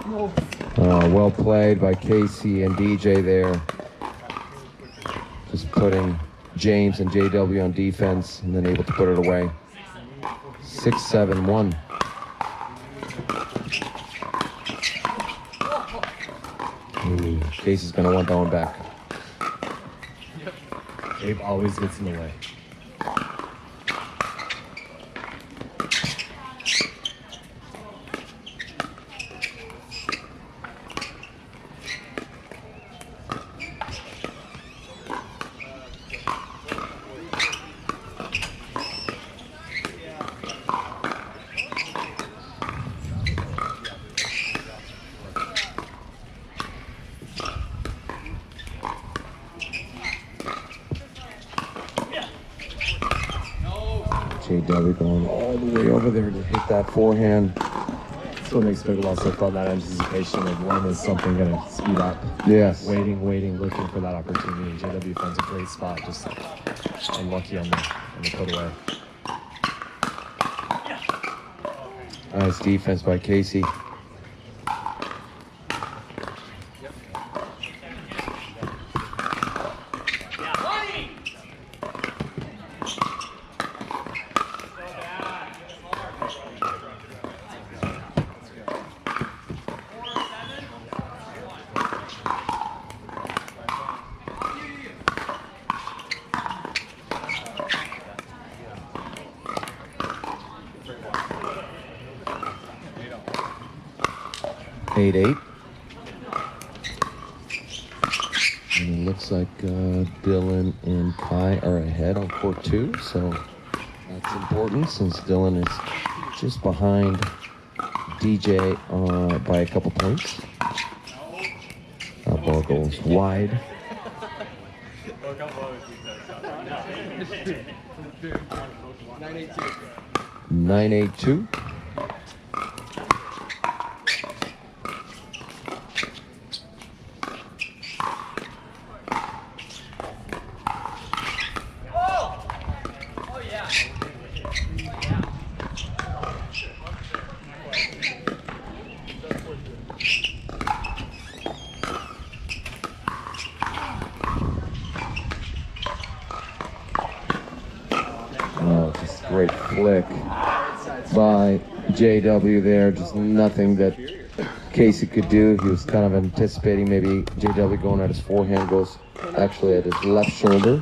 Well played by Casey and DJ there. Just putting James and JW on defense and then able to put it away. 6-7-1. Casey's going to want that one back. Gabe always gets in the way. JW going all the way over there to hit that forehand. That's what makes pickleball so fun, that anticipation of when is something going to speed up. Yes. Waiting, looking for that opportunity. JW finds a great spot, just unlucky on the put away. Nice defense by Casey. And it looks like Dylan and Kai are ahead on court 2, so that's important since Dylan is just behind DJ by a couple points. That ball goes wide. 9-8-2. Great flick by JW there. Just nothing that Casey could do. He was kind of anticipating maybe JW going at his forehand, goes actually at his left shoulder.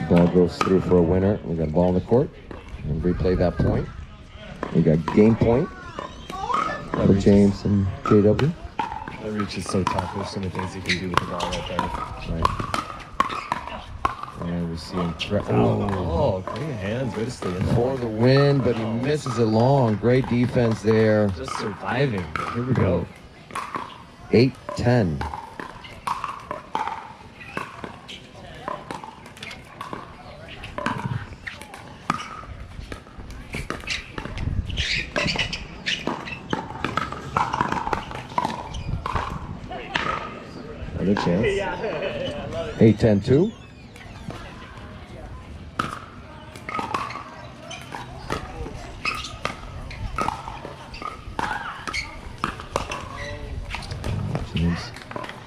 Ball goes through for a winner. We got a ball in the court. And replay that point. We got game point for James and JW. That reach is so tough. There's so many things he can do with the ball right there. Right. And we see him. Great hands. Way to stay in for the win, but he misses it long. Great defense there. Just surviving. Here we go. 8-10. Another chance. 8-10-2.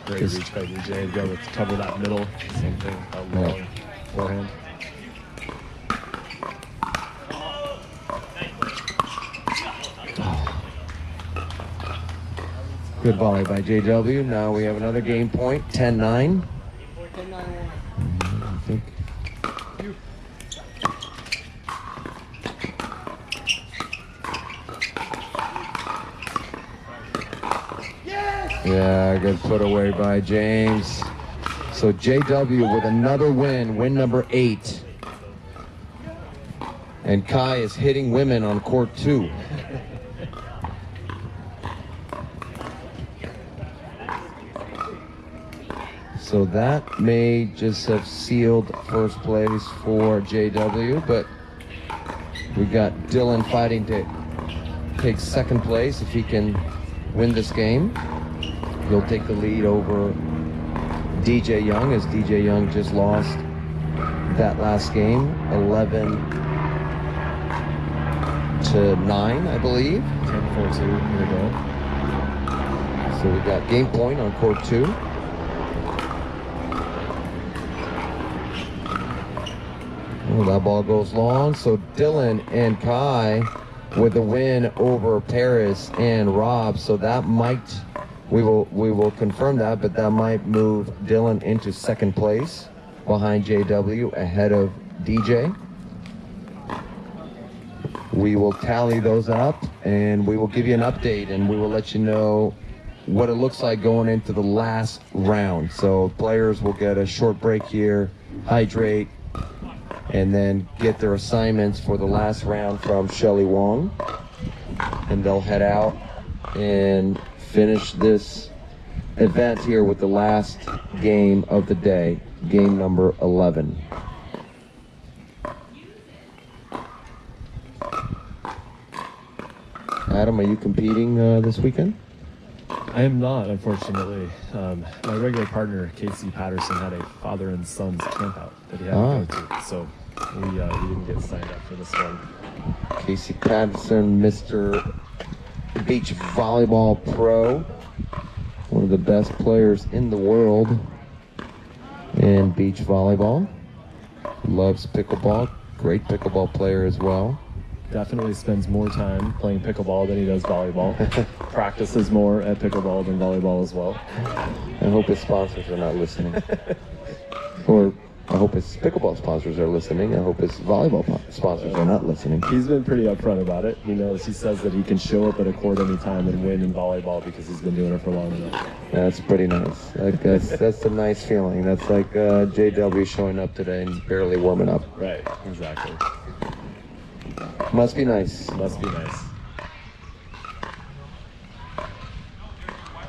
Great reach by DJ. Go with cover that middle. Same thing. Long forehand. Good volley by JW. Now we have another game point. 10-9. I think. Yeah, good put away by James. So JW with another win number 8. And Kai is hitting women on court 2. So that may just have sealed first place for JW, but we got Dylan fighting to take second place. If he can win this game, he'll take the lead over DJ Young, as DJ Young just lost that last game, 11-10. to 9, I believe. 10-4-2, here we go. So we got game point on court 2. Oh, that ball goes long. So Dylan and Kai with the win over Parris and Rob. So that might, we will confirm that, but that might move Dylan into second place behind JW ahead of DJ. We will tally those up and we will give you an update and we will let you know what it looks like going into the last round. So players will get a short break here, hydrate, and then get their assignments for the last round from Shelley Wong. And they'll head out and finish this event here with the last game of the day, game number 11. Adam, are you competing this weekend? I am not, unfortunately. My regular partner, Casey Patterson, had a father and son's camp out that he had to go to, so we didn't get signed up for this one. Casey Patterson, Mr. Beach Volleyball Pro, one of the best players in the world in beach volleyball. Loves pickleball, great pickleball player as well. Definitely spends more time playing pickleball than he does volleyball. Practices more at pickleball than volleyball as well. I hope his sponsors are not listening. Or I hope his pickleball sponsors are listening. I hope his volleyball sponsors are not listening. He's been pretty upfront about it. He knows, he says that he can show up at a court anytime and win in volleyball because he's been doing it for long enough. That's pretty nice. That's a nice feeling. That's like JW showing up today and barely warming up. Right, exactly. Must be nice. Must be nice.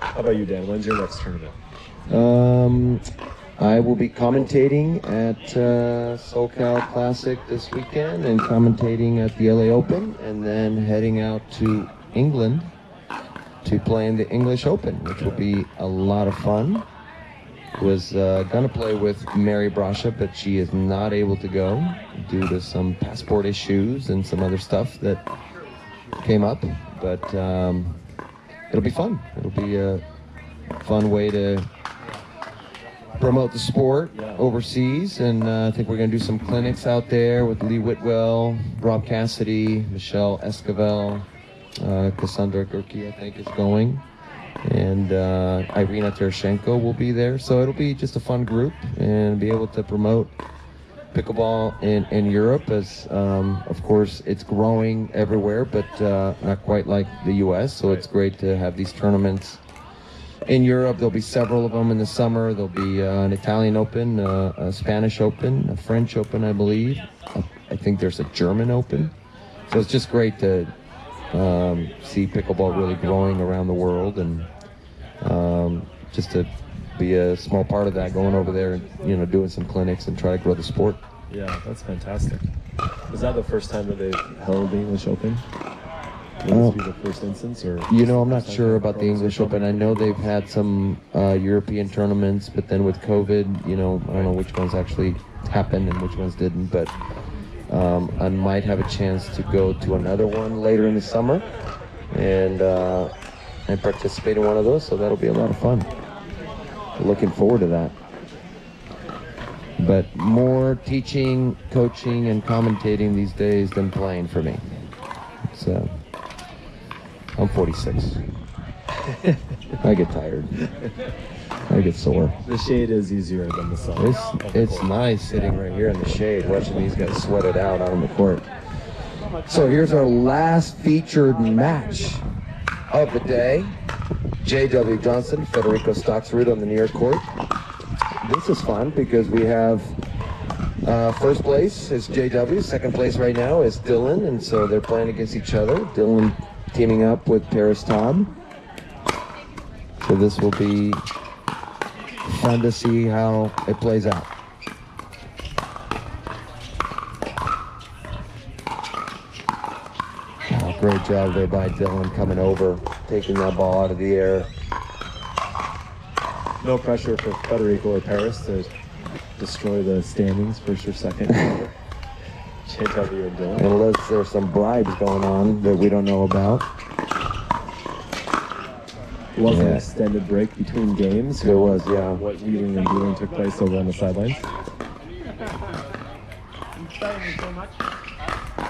How about you, Dan? When's your next tournament? I will be commentating at SoCal Classic this weekend and commentating at the LA Open and then heading out to England to play in the English Open, which will be a lot of fun. Was gonna play with Mary Brasha, but she is not able to go due to some passport issues and some other stuff that came up. But it'll be fun. It'll be a fun way to promote the sport overseas, and I think we're gonna do some clinics out there with Lee Whitwell, Rob Cassidy, Michelle Esquivel, Cassandra Gurki, I think, is going. And Irina Terashenko will be there, so it'll be just a fun group and be able to promote pickleball in Europe, as of course it's growing everywhere, but not quite like the US, so it's great to have these tournaments in Europe. There'll be several of them in the summer. There'll be an Italian Open, a Spanish Open, a French Open, I believe. I think there's a German Open, so it's just great to see pickleball really growing around the world, and just to be a small part of that, going over there and doing some clinics and try to grow the sport. Yeah, that's fantastic. Was that the first time that they've held the English Open? Will this be the first instance, or? I'm not sure about the English Open. I know they've had some European tournaments, but then with COVID, I don't know which ones actually happened and which ones didn't, but I might have a chance to go to another one later in the summer and participate in one of those, so that'll be a lot of fun. Looking forward to that. But more teaching, coaching, and commentating these days than playing for me. So I'm 46. I get tired. I get sore. The shade is easier than the sun. It's nice sitting right here in the shade, watching these guys sweat it out on the court. So here's our last featured match of the day. J.W. Johnson, Federico Staksrud on the near court. This is fun because we have first place is J.W., second place right now is Dylan, and so they're playing against each other. Dylan teaming up with Parris Todd. So this will be fun to see how it plays out. Oh, great job there by Dylan coming over, taking that ball out of the air. No pressure for Federico or Parris to destroy the standings first or second. JW and Dylan. Unless there's some bribes going on that we don't know about. It was an extended break between games. There was, yeah. What wheeling and dealing took place over on the sidelines.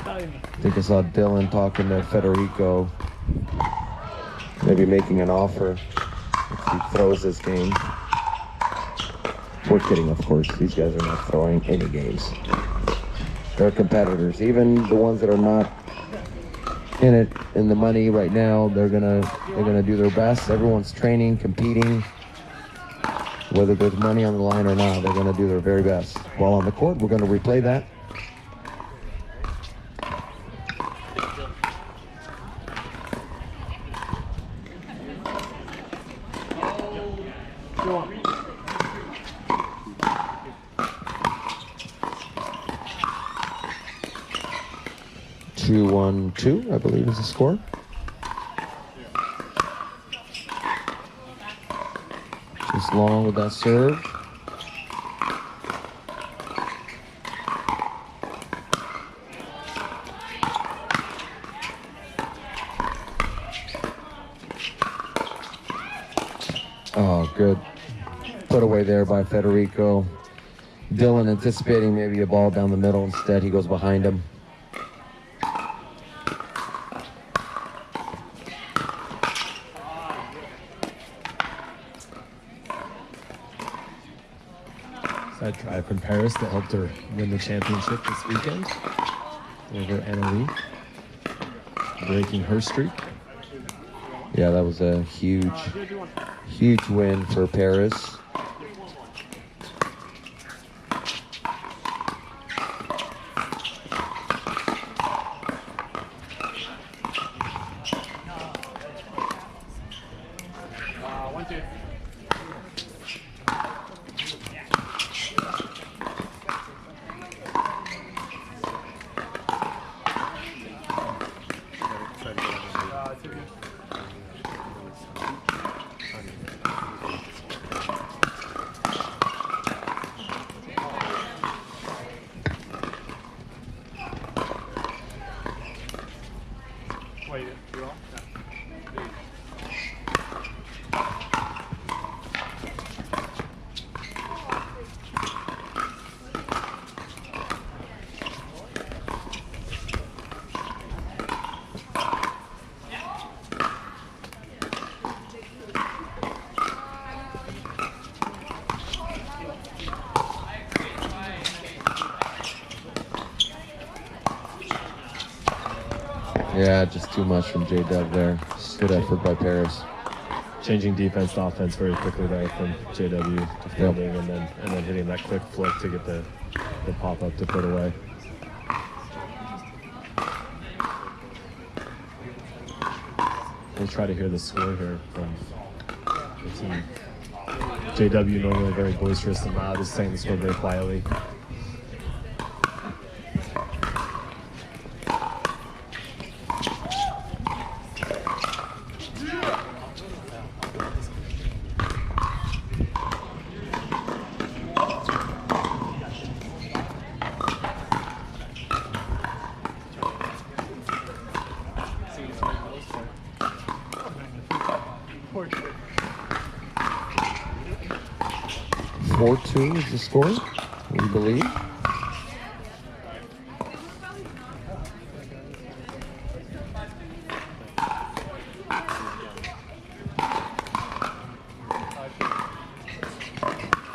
I think I saw Dylan talking to Federico, maybe making an offer if he throws this game. We're kidding, of course. These guys are not throwing any games. They're competitors. Even the ones that are not in the money right now, they're gonna do their best. Everyone's training, competing. Whether there's money on the line or not, they're gonna do their very best. While on the court, we're gonna replay that. Two, I believe is the score. Just long with that serve. Oh, good. Put away there by Federico. Dylan anticipating maybe a ball down the middle. Instead, he goes behind him. That drive from Parris that helped her win the championship this weekend over Nellie, breaking her streak. Yeah, that was a huge win for Parris. Yeah, just too much from J-Dub there. Good effort by Parris. Changing defense to offense very quickly there from JW defending and then hitting that quick flick to get the pop-up to put away. We'll try to hear the score here from the team. JW, normally very boisterous and loud, is saying the score very quietly. Is the score, we believe.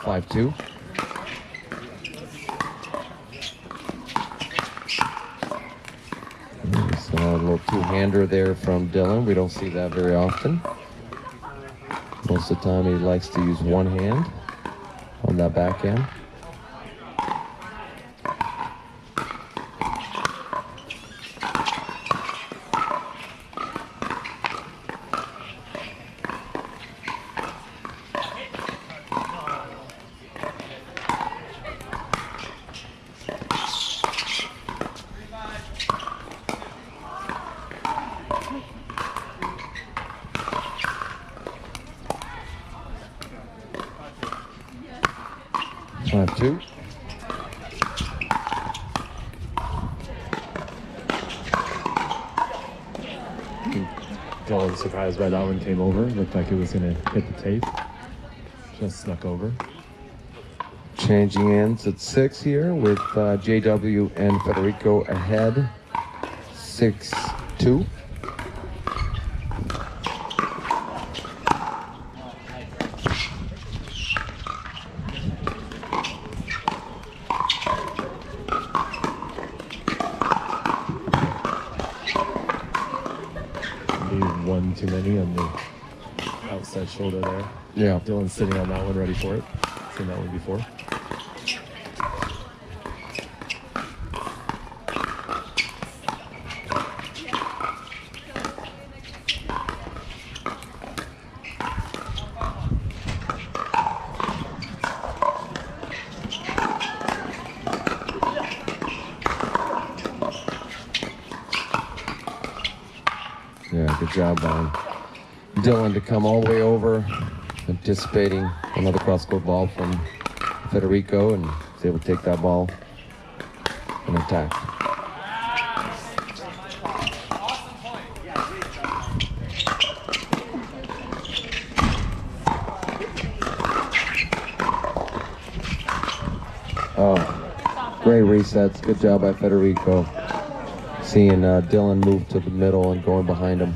Five-two. So a little two-hander there from Dylan. We don't see that very often. Most of the time he likes to use one hand on that backhand. Two. I'm surprised why that one came over. It looked like it was going to hit the tape. Just snuck over. Changing ends at 6 here with JW and Federico ahead. 6-2. One too many on the outside shoulder there. Yeah. Dylan's sitting on that one, ready for it. Seen that one before. Yeah, good job on Dylan to come all the way over, anticipating another cross-court ball from Federico, and was able to take that ball and attack. Oh, great resets. Good job by Federico. Seeing Dylan move to the middle and going behind him.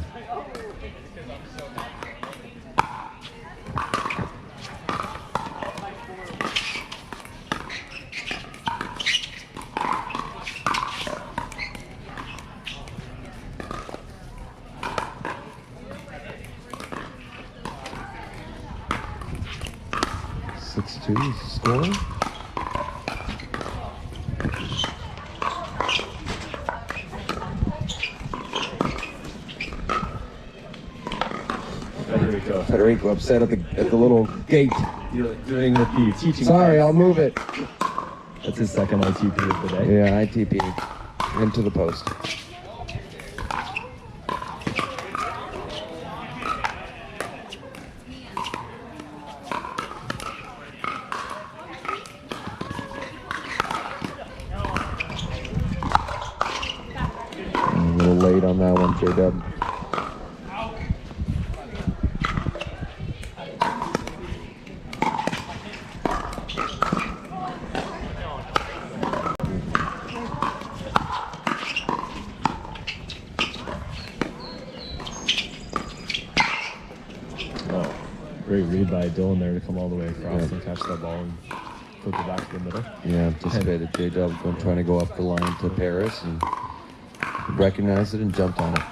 Six-two is the score. Federico upset at the little gate. You're doing with the teaching. Sorry, I'll move it. That's his second ITP of the day. Yeah, ITP into the post. A little late on that one, JW. Great read by Dylan there to come all the way across and catch that ball and flip it back to the middle. Yeah, anticipated JW trying to go up the line to Parris and recognized it and jumped on it.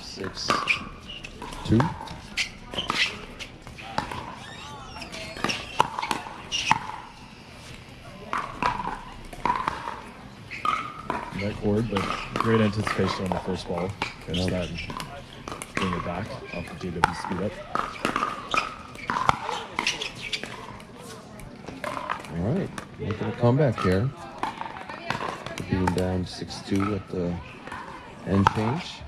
Six, two. Forward, but great anticipation on the first ball. Catch that and bring it back off the JW speed up. All right, making a comeback here. Being down 6-2 at the end change.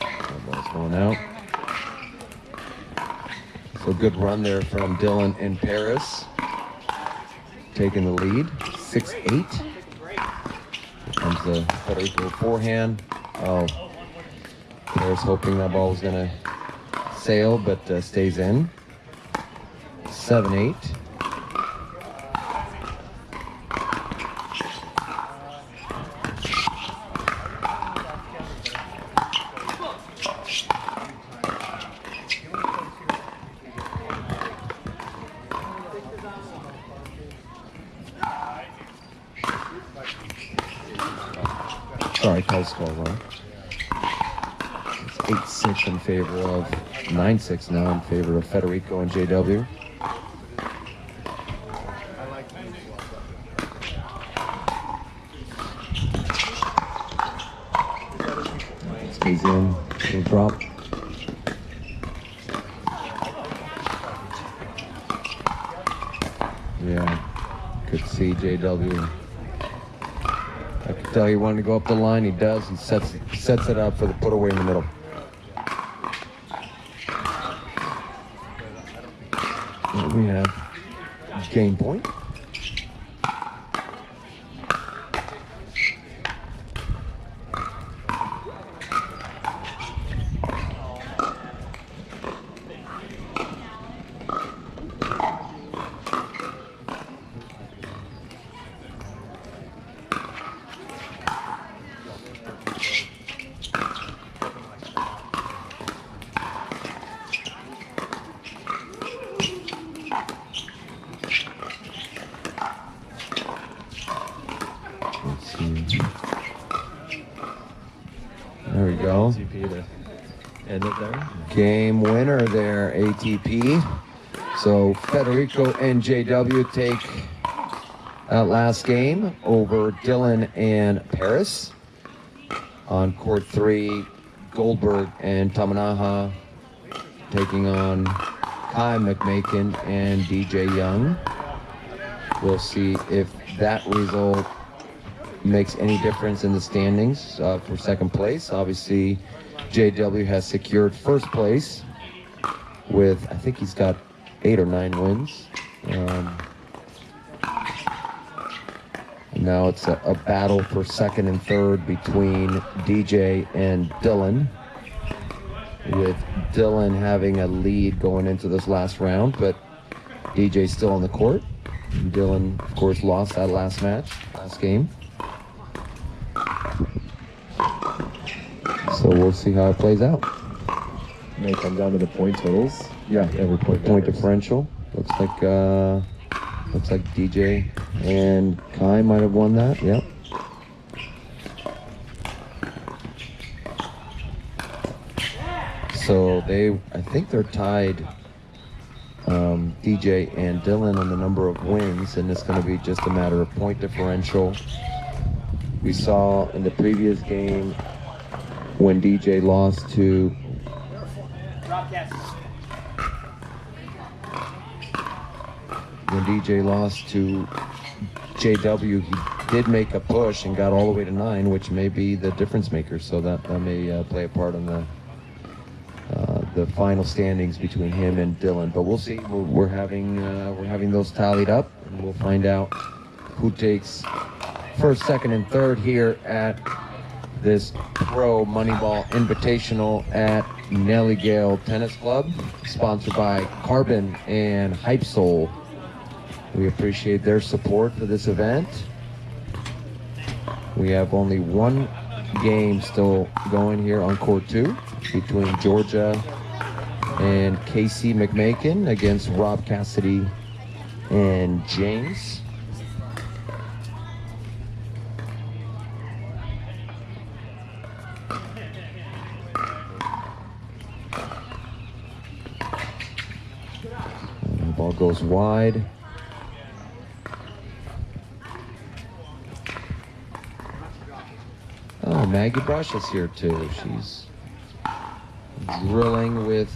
That ball's going out. So good run there from Dylan and Parris. Taking the lead, 6-8. Here comes the Federico forehand. Oh, Parris hoping that ball was gonna sail, but stays in. 7-8. Sorry, tie score wrong. It's 8-6 in favor of 9-6 now in favor of Federico and JW. Stays in, little drop. Yeah, could see JW. Tell he wanted to go up the line. He does. He sets it up for the put away in the middle. And we have game point. There we go. ATP to end it there. Game winner there, ATP. So Federico and JW take that last game over Dylan and Parris. On court 3, Goldberg and Tamanaha taking on McMakin and DJ Young. We'll see if that result makes any difference in the standings for second place. Obviously, JW has secured first place with, I think he's got 8 or 9 wins. Now it's a battle for second and third between DJ and Dylan, with Dylan having a lead going into this last round, but DJ's still on the court. Dylan, of course, lost that last game. So we'll see how it plays out. May come down to the point totals. Yeah, every point differential. Looks like DJ and Kai might have won that. Yep. So I think they're tied, DJ and Dylan, on the number of wins, and it's going to be just a matter of point differential. We saw in the previous game when DJ lost to JW, he did make a push and got all the way to 9, which may be the difference maker. So that may play a part in the final standings between him and Dylan. But we'll see. We're having those tallied up, and we'll find out who takes first, second, and third here at this Pro Moneyball Invitational at Nellie Gail Tennis Club, sponsored by Carbon and Hype Soul. We appreciate their support for this event. We have only one game still going here on court 2 between Jorja and Casey McMakin against Rob Cassidy and James. And the ball goes wide. Oh, Maggie Brush is here too. She's drilling with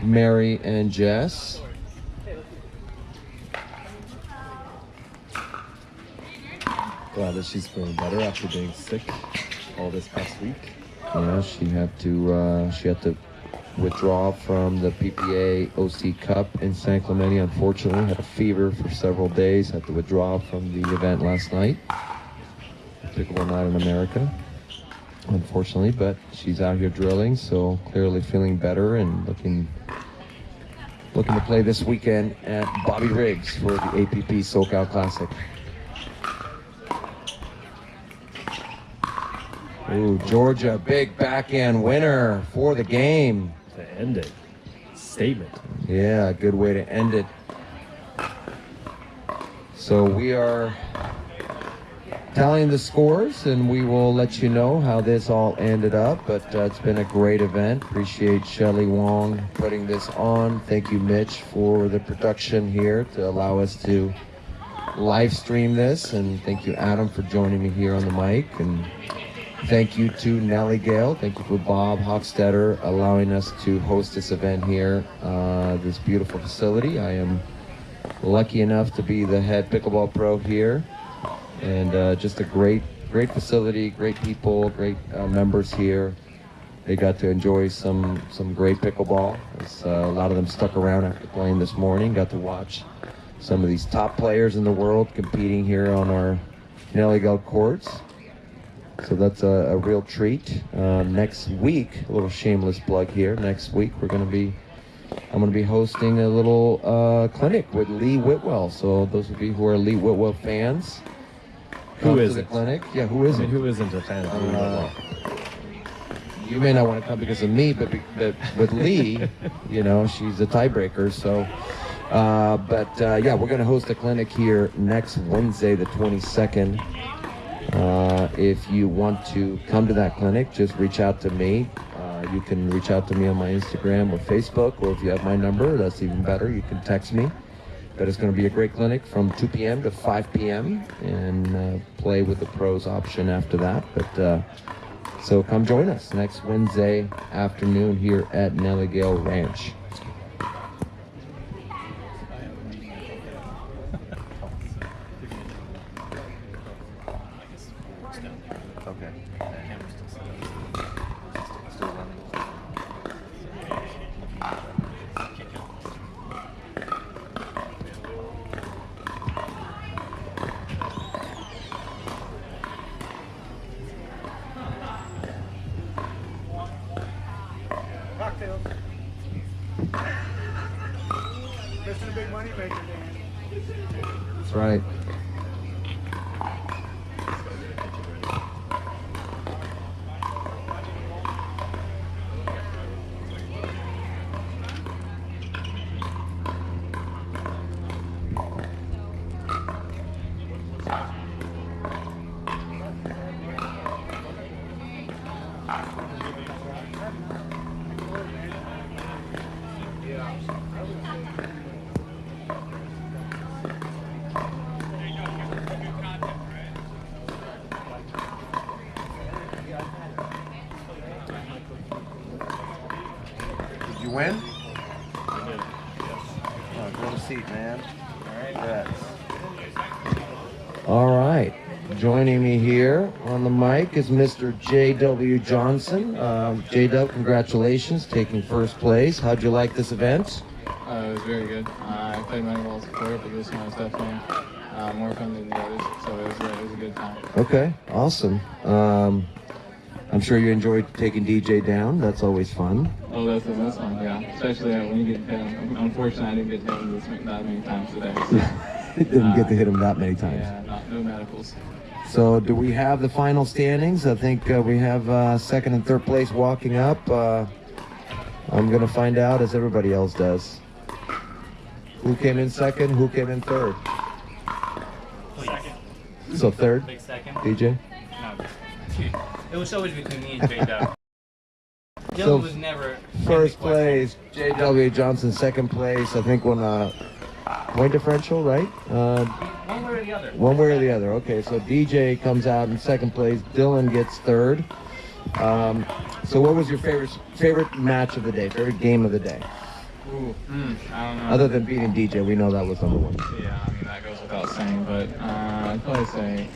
Mary and Jess. Glad that she's feeling better after being sick all this past week. Yeah, she had to withdraw from the PPA OC Cup in San Clemente. Unfortunately, had a fever for several days. Had to withdraw from the event last night. Pickleball Night in America, unfortunately, but she's out here drilling, so clearly feeling better and looking to play this weekend at Bobby Riggs for the APP SoCal Classic. Ooh, Georgia, big backhand winner for the game. To end it. Statement. Yeah, a good way to end it. So we are tallying the scores, and we will let you know how this all ended up. But it's been a great event. Appreciate Shelley Wong putting this on. Thank you, Mitch, for the production here to allow us to live stream this. And thank you, Adam, for joining me here on the mic. And thank you to Nellie Gail. Thank you for Bob Hochstetter allowing us to host this event here, this beautiful facility. I am lucky enough to be the head pickleball pro here and just a great facility, great people, great members here. They got to enjoy some great pickleball. A lot of them stuck around after playing this morning. Got to watch some of these top players in the world competing here on our Nellie courts. So that's a real treat. Next week, a little shameless plug here. Next week I'm going to be hosting a little clinic with Lee Whitwell. So those of you who are Lee Whitwell fans, come to the clinic. Yeah, who isn't? Who isn't a fan of Lee Whitwell? You may not want to come because of me, but with Lee, you know, she's a tiebreaker. So, yeah, we're going to host a clinic here next Wednesday, the 22nd. If you want to come to that clinic, just reach out to me. You can reach out to me on my Instagram or Facebook, or if you have my number, that's even better. You can text me. But it's going to be a great clinic from 2 p.m. to 5 p.m. and play with the pros option after that. But so come join us next Wednesday afternoon here at Nellie Ranch. Missing a big money maker, Dan. That's right. Did you win? Oh, grab a seat, man. All right. Joining me here on the mic is Mr. J.W. Johnson. J.W., congratulations, taking first place. How'd you like this event? It was very good. I played Moneyball before, but this one was definitely more fun than the others, so it was a good time. Okay, awesome. I'm sure you enjoyed taking DJ down. That's always fun. Oh, that's fun, yeah. Especially when you get hit him. Unfortunately, I didn't get hit him that many times today. So, Didn't get to hit him that many times. Yeah, no medicals. So do we have the final standings? I think we have second and third place walking up. I'm going to find out as everybody else does. Who came in second? Who came in third? Second. So third? Big second. DJ? No. It was always between me and J-Dub. Dylan So was never first place, J.W. Johnson. Second place, I think on point differential, right? one way or the other. One way or the other. Okay, so DJ comes out in second place. Dylan gets third. So what was your favorite match of the day? Favorite game of the day? Ooh, I don't know. Other than beating DJ, we know that was number one. Yeah, I mean, that goes without saying, but I'd probably say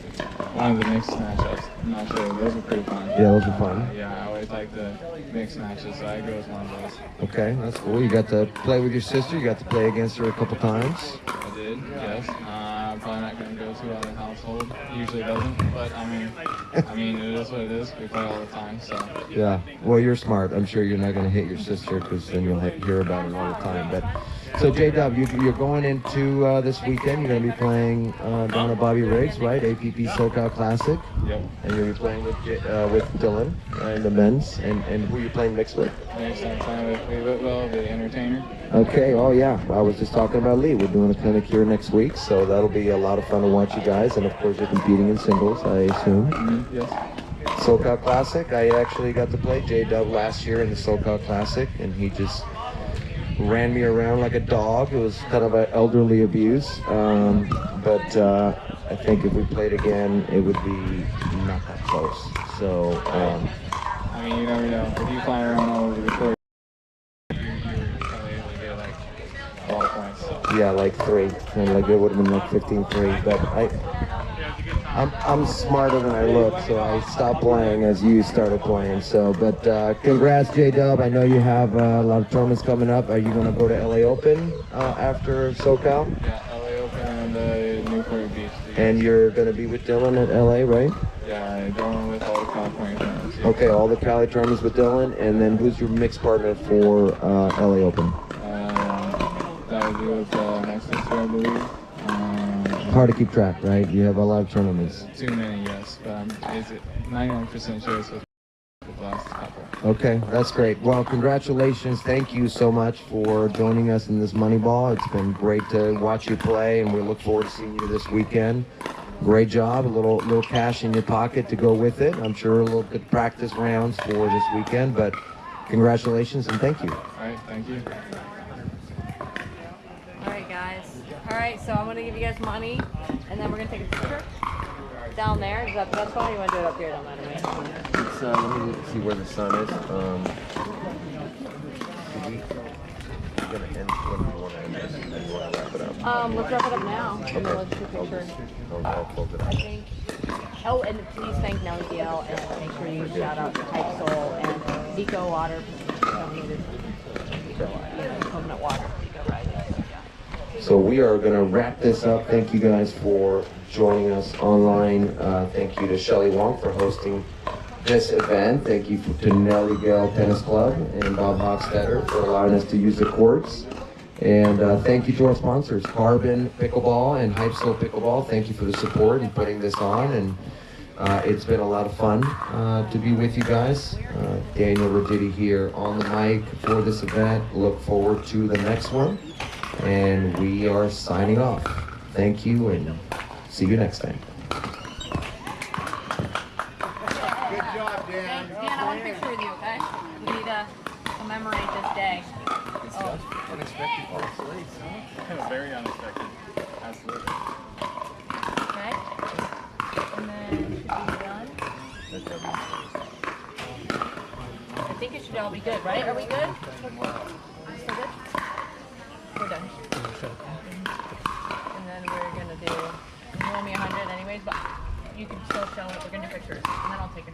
one of the mixed matchups. I'm not sure. Those were pretty fun. Yeah, those were fun. Yeah, I always like the mixed matches, so I'd go with one of those. Okay, that's cool. You got to play with your sister. You got to play against her a couple times. I did, yes. I'm probably not going to go to other household. Usually doesn't, but I mean, it is what it is. We play all the time, so. Yeah. Well, you're smart. I'm sure you're not going to hit your sister because then you'll hear about it all the time. But so J-Dub, you're going into this weekend. You're going to be playing down at Bobby Riggs, right? APP SoCal Classic. Yep. And you're going to be playing with Dylan in the men's. And who are you playing mixed with? Next time playing with Lee Whitwell, the entertainer. Okay, oh yeah, I was just talking about Lee. We're doing a clinic here next week, so that'll be a lot of fun to watch you guys. And of course, you're competing in singles, I assume. Mm-hmm. Yes. SoCal Classic, I actually got to play J-Dub last year in the SoCal Classic, and he just ran me around like a dog. It was kind of an elderly abuse, but I think if we played again, it would be not that close. So, I mean, you never know. If you fly around all over the court, you're probably able to get like a lot of points. So. yeah, like 3, and like it would have been like 15-3, but I'm smarter than I look, so I stopped playing as you started playing. So, but congrats, J-Dub. I know you have a lot of tournaments coming up. Are you going to go to LA Open after SoCal? Yeah, LA Open and Newport Beach. And you're going to be with Dylan at LA, right? Yeah, I'm going with all the California tournaments. Yeah. Okay, all the Cali tournaments with Dylan. And then who's your mixed partner for LA Open? That would be with my sister, I believe. Hard to keep track, right? You have a lot of tournaments. Too many, yes, but I'm 99% sure it's with the last couple. Okay, that's great. Well, congratulations. Thank you so much for joining us in this Moneyball. It's been great to watch you play, and we look forward to seeing you this weekend. Great job. A little cash in your pocket to go with it. I'm sure a little good practice rounds for this weekend, but congratulations and thank you. All right, thank you. All right, guys. All right, so I'm going to give you guys money, and then we're going to take a picture down there. Is that the best one, or you want to do it up here? Don't matter to me. Let me see where the sun is. We're going to end when we want to end this, and then we want to wrap it up. Let's wrap it up now, and then let's take a picture. I'll close it I out. think. Oh, and please thank Nellie, Gail, and make sure you shout out to Type Soul and Vico Water. Coconut water, Vico, right? So we are going to wrap this up. Thank you guys for joining us online. Thank you to Shelley Wong for hosting this event. Thank you to Nellie Gail Tennis Club and Bob Hochstetter for allowing us to use the courts. And thank you to our sponsors, Carbon Pickleball and Hype Soul Pickleball. Thank you for the support in putting this on. And it's been a lot of fun to be with you guys. Daniel Roditi here on the mic for this event. Look forward to the next one. And we are signing off. Thank you and see you next time. Good job, Dan. Dan, I want a picture with you, okay? We need to commemorate this day. Unexpected place, Very unexpected. Absolutely. Okay? And then should be done. I think it should all be good, right? Are we good? Still good? We're done. And then we're gonna do, you owe me 100 anyways, but you can still show it. We're gonna do pictures, and then I'll take a